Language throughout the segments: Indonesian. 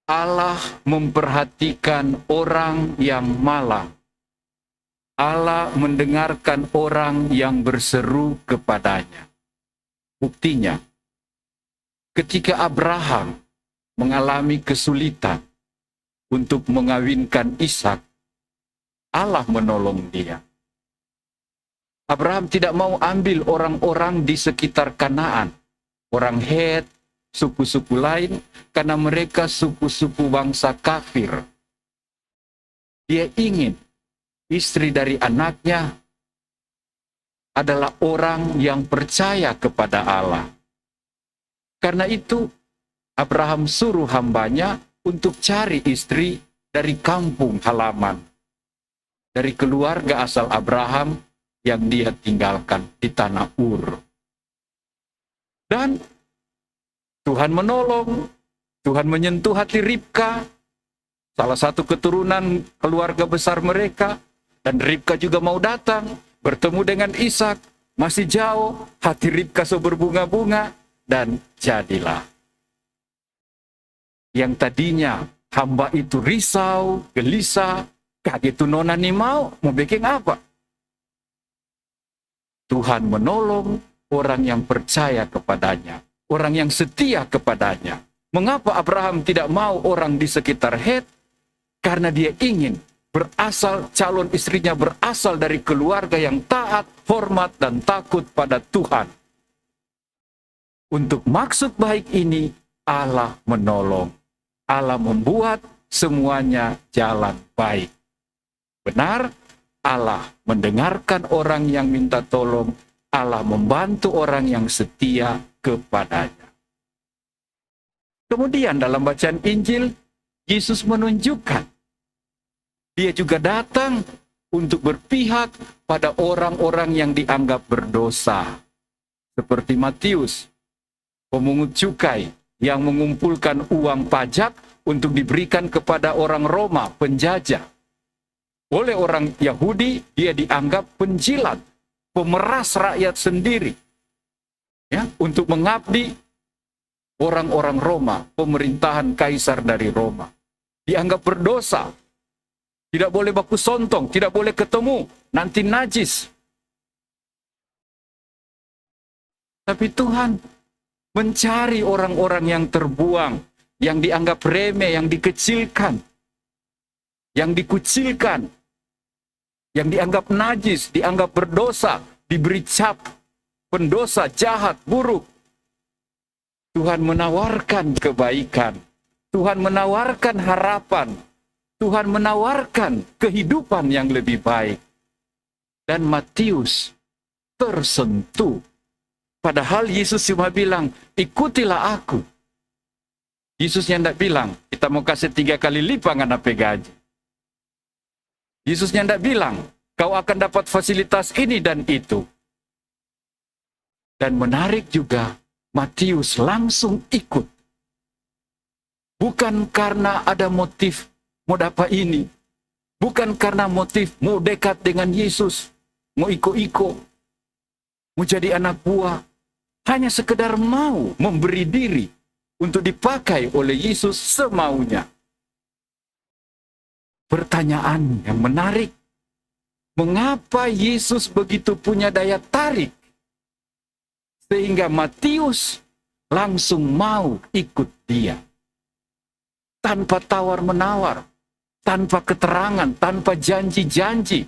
Allah memperhatikan orang yang malang. Allah mendengarkan orang yang berseru kepadanya. Buktinya, ketika Abraham mengalami kesulitan untuk mengawinkan Ishak, Allah menolong dia. Abraham tidak mau ambil orang-orang di sekitar Kanaan, orang Het, suku-suku lain, karena mereka suku-suku bangsa kafir. Dia ingin istri dari anaknya adalah orang yang percaya kepada Allah. Karena itu, Abraham suruh hambanya untuk cari istri dari kampung halaman, dari keluarga asal Abraham yang dia tinggalkan di tanah Ur. Dan Tuhan menolong, Tuhan menyentuh hati Ribka, salah satu keturunan keluarga besar mereka, dan Ribka juga mau datang, bertemu dengan Ishak, masih jauh, hati Ribka berbunga-bunga, dan jadilah. Yang tadinya hamba itu risau, gelisah, kaget tuh nona nih mau bikin apa? Tuhan menolong orang yang percaya kepadanya, orang yang setia kepadanya. Mengapa Abraham tidak mau orang di sekitar Het? Karena dia ingin calon istrinya berasal dari keluarga yang taat, hormat, dan takut pada Tuhan. Untuk maksud baik ini, Allah menolong. Allah membuat semuanya jalan baik. Benar, Allah mendengarkan orang yang minta tolong, Allah membantu orang yang setia kepadanya. Kemudian dalam bacaan Injil, Yesus menunjukkan, dia juga datang untuk berpihak pada orang-orang yang dianggap berdosa. Seperti Matius, pemungut cukai yang mengumpulkan uang pajak untuk diberikan kepada orang Roma, penjajah. Oleh orang Yahudi, dia dianggap penjilat, pemeras rakyat sendiri. Ya, untuk mengabdi orang-orang Roma, pemerintahan kaisar dari Roma. Dianggap berdosa. Tidak boleh baku sontong, tidak boleh ketemu, nanti najis. Tapi Tuhan mencari orang-orang yang terbuang, yang dianggap remeh, yang dikecilkan, yang dikucilkan, yang dianggap najis, dianggap berdosa, diberi cap pendosa, jahat, buruk. Tuhan menawarkan kebaikan, Tuhan menawarkan harapan, Tuhan menawarkan kehidupan yang lebih baik. Dan Matius tersentuh. Padahal Yesus cuma bilang, ikutilah aku. Yesusnya tidak bilang, kita mau kasih 3 kali lipat nggak gaji. Yesusnya tidak bilang, kau akan dapat fasilitas ini dan itu. Dan menarik juga, Matius langsung ikut. Bukan karena ada motif mau dapat ini. Bukan karena motif mau dekat dengan Yesus. Mau iko-iko. Mau jadi anak buah. Hanya sekedar mau memberi diri untuk dipakai oleh Yesus semaunya. Pertanyaan yang menarik, mengapa Yesus begitu punya daya tarik sehingga Matius langsung mau ikut dia? Tanpa tawar-menawar, tanpa keterangan, tanpa janji-janji.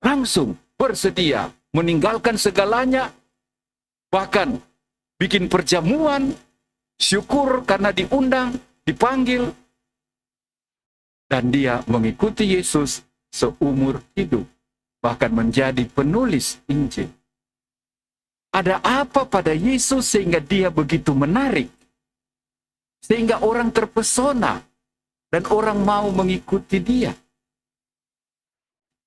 Langsung bersedia meninggalkan segalanya, bahkan bikin perjamuan, syukur karena diundang, dipanggil, dan dia mengikuti Yesus seumur hidup, bahkan menjadi penulis Injil. Ada apa pada Yesus sehingga dia begitu menarik? Sehingga orang terpesona dan orang mau mengikuti dia.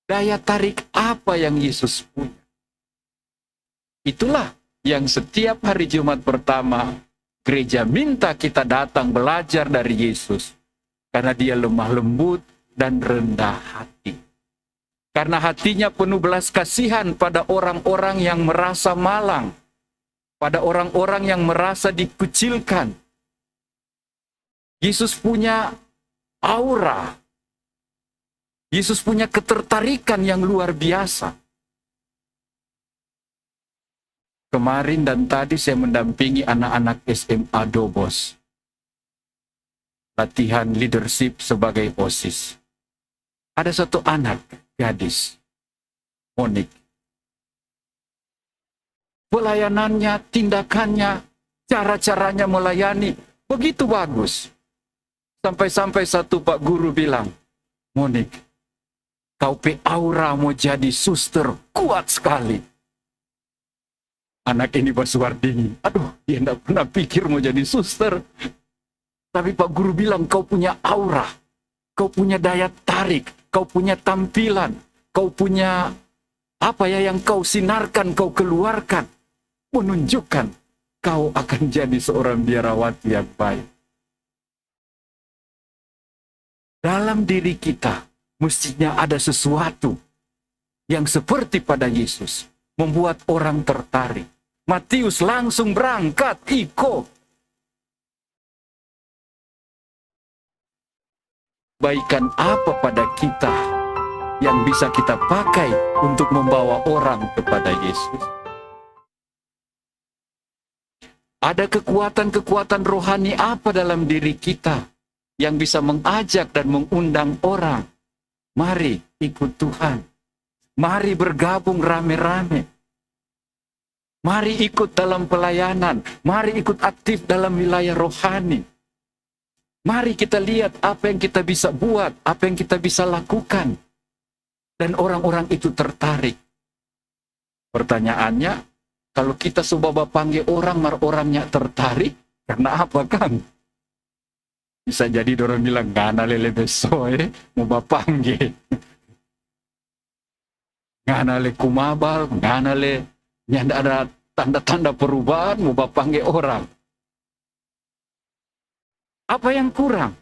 Daya tarik apa yang Yesus punya? Itulah yang setiap hari Jumat pertama gereja minta kita datang belajar dari Yesus. Karena dia lemah lembut dan rendah hati. Karena hatinya penuh belas kasihan pada orang-orang yang merasa malang. Pada orang-orang yang merasa dikucilkan. Yesus punya aura. Yesus punya ketertarikan yang luar biasa. Kemarin dan tadi saya mendampingi anak-anak SMA Dobos. Latihan leadership sebagai OSIS. Ada satu anak, gadis, Monik. Pelayanannya, tindakannya, cara-caranya melayani, begitu bagus. Sampai-sampai satu Pak Guru bilang, Monik, kau pe aura mau jadi suster, kuat sekali. Anak ini bersuara dingin. Aduh, dia tidak pernah pikir mau jadi suster. Tapi Pak Guru bilang, kau punya aura. Kau punya daya tarik. Kau punya tampilan. Kau punya apa ya yang kau sinarkan, kau keluarkan. Menunjukkan kau akan jadi seorang biarawati yang baik. Dalam diri kita, mestinya ada sesuatu yang seperti pada Yesus, membuat orang tertarik. Matius langsung berangkat, ikut. Kebaikan apa pada kita yang bisa kita pakai untuk membawa orang kepada Yesus? Ada kekuatan-kekuatan rohani apa dalam diri kita yang bisa mengajak dan mengundang orang? Mari ikut Tuhan. Mari bergabung rame-rame. Mari ikut dalam pelayanan. Mari ikut aktif dalam wilayah rohani. Mari kita lihat apa yang kita bisa buat, apa yang kita bisa lakukan. Dan orang-orang itu tertarik. Pertanyaannya, kalau kita coba panggil orang, orangnya tertarik, karena apa Kang? Bisa jadi orang bilang, ngana lele besoe, mau bapanggil. Ngana le kumabal, ngana le, nyanda ada tanda-tanda perubahan, mau bapanggil orang. Apa yang kurang?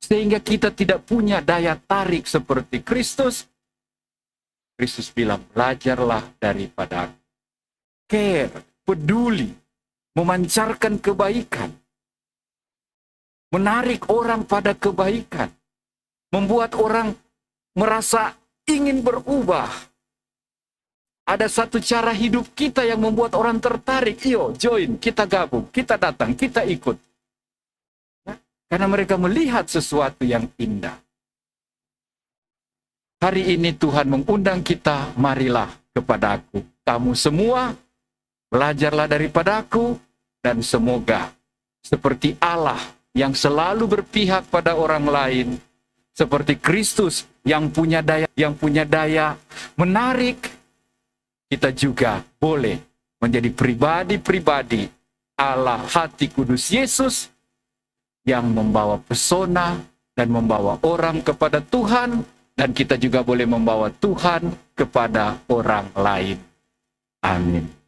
Sehingga kita tidak punya daya tarik seperti Kristus. Kristus bilang, belajarlah daripada aku. Care, peduli, memancarkan kebaikan. Menarik orang pada kebaikan. Membuat orang merasa ingin berubah. Ada satu cara hidup kita yang membuat orang tertarik. Yo, join, kita gabung, kita datang, kita ikut. Karena mereka melihat sesuatu yang indah. Hari ini Tuhan mengundang kita, marilah kepada aku. Kamu semua, belajarlah daripada aku, dan semoga seperti Allah yang selalu berpihak pada orang lain, seperti Kristus yang punya daya menarik, kita juga boleh menjadi pribadi-pribadi ala hati kudus Yesus yang membawa pesona dan membawa orang kepada Tuhan, dan kita juga boleh membawa Tuhan kepada orang lain. Amin.